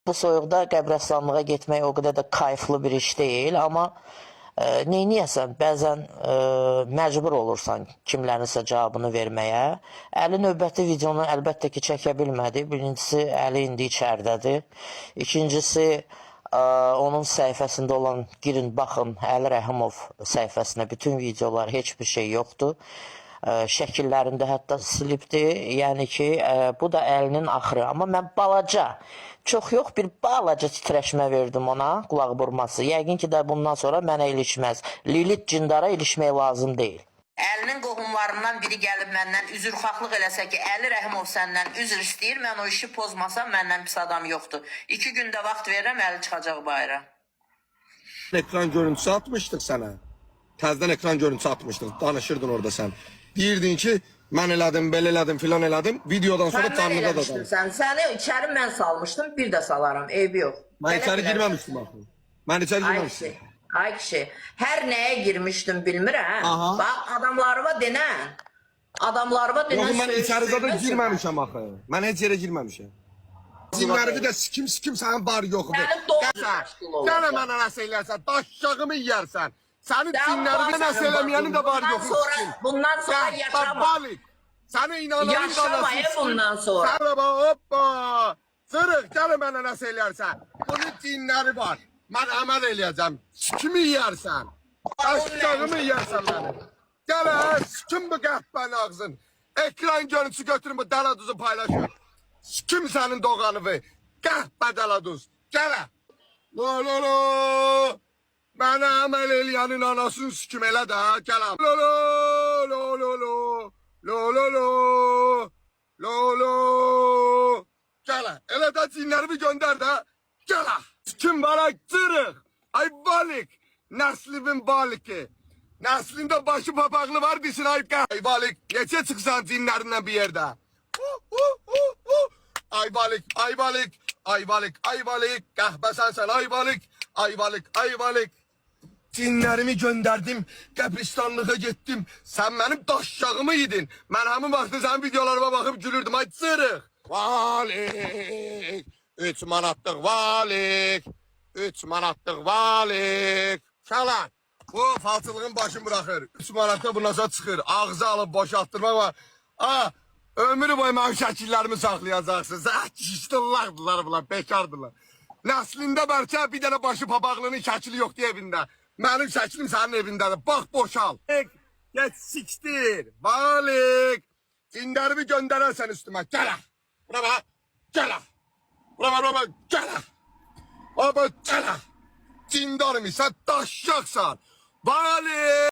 Bu soyuqda qəbrəstanlığa getmək o qədər də kayflı bir iş deyil, amma neyniyəsən, bəzən məcbur olursan kimlərinsə cavabını verməyə. Əli növbəti videonu əlbəttə ki, çəkə bilmədi. Birincisi, Əli indi içərdədir. İkincisi, onun səhifəsində olan, girin, baxın, Əli Rəhimov səhifəsinə bütün videolar, heç bir şey yoxdur. Şəkillərində hətta silibdir. Yəni ki, bu da Əlinin axırı. Amma mən balaca, çox yox, bir balaca titrəşmə verdim ona, qulaq vurması. Yəqin ki də bundan sonra mənə ilişməz. Lilit Cindara ilişmək lazım deyil. Əlinin qohumlarından biri gəlib məndən üzrxahlıq eləsə ki, Əli Rəhimov səndən üzr istəyir, mən o işi pozmasam məndən pis adam yoxdur. 2 gündə vaxt verirəm, Əli çıxacaq bayra. Ekran görüntüsü atmışdıq sənə. Təzdən ekran görüntüsü atmışdıq. Danışırdın orada sən. Deyirdin ki, mən elədim, belə elədim, filan elədim. Videodan sonra canlıda da qalır. Səni içəri mən salmışdım, bir də salaram, eybi yox. Mən içəri girməmişdim axı. Mən içəri girməmişdim. Ay kişi, hər nəyə girmişdim bilmirəm. Aha. Bax, adamlarıma denən. Adamlarıma denən. Yox, mən içəri zaten girməmişəm axı. Mən heç yerə girməmişəm. Zinlərivi də sikim sənin bar yoxudur. Mənim doğru. Gələ mənə nəsə eləyərsən, daşşağımı yiyərsən. Sənin zinlərivi nəsə eləməyənin də bar yoxudur. Bundan sonra yaşama. Balik. Sənə inananın Yaşama bundan sonra. Sənə bax, hoppa. Sırıq, gələ mənə nəsə eləyərsən. Bunun zinləri var. Mən əməl eləyəcəm. Sikimi yiyərsən. Daşşağımı yiyərsən mənim. Gələ, sikim bu qəhbənin ağzın. Ekran görüntüsü götürün bu dələduzu paylaşın. Kim sənin doğanıvı? Qəhbə dəladuz. Gələ. Lo lo lo. Mənə əməl eləyənin anasını sikim elə də. Gələm. Lo lo lo lo lo. Lo lo lo. Lo lo. Gələ. Elə də cinlərimi göndər də. Gələ. Sikim var cırıq. Ay balik. Nəslimin baliki. Nəslində başı papaqlı var desin ay qəhbə. Ay balik. Neçə çıxsan cinlərindən bir yerdə. Ayvalık, ayvalık, ayvalık, ayvalık, kahvesen sen ayvalık, ayvalık, ayvalık. Cinlerimi gönderdim, qəbristanlığa gittim. Sen benim daşşağımı yedin. Ben həmin vaxtı senin videolarıma bakıp gülürdüm. Ay çırıq. Valik, 3 manatlıq valik, 3 manatlıq valik. Şalan, bu falçılığın başını bırakır. 3 manatda bundan sonra çıxır. Ağzı alıp boşalttırma var. Aa. Ömrü boyu mənim şəkillərimi saxlayacaqsınız. Kişdillaqdılar bunlar, bekardılar. Nəslində bəlkə bir dənə başı papaqlının şəkili yoxdur evində. Mənim şəkilim sənin evindədir. Bax, boşal. Geç siktir. Balik. Cinlərimi göndərərsən üstümə. Gələ. Buna bax. Gələ. Buna bax. Gələ. Buna bax. Gələ. Cindarım sən daşşaqsan. Balik.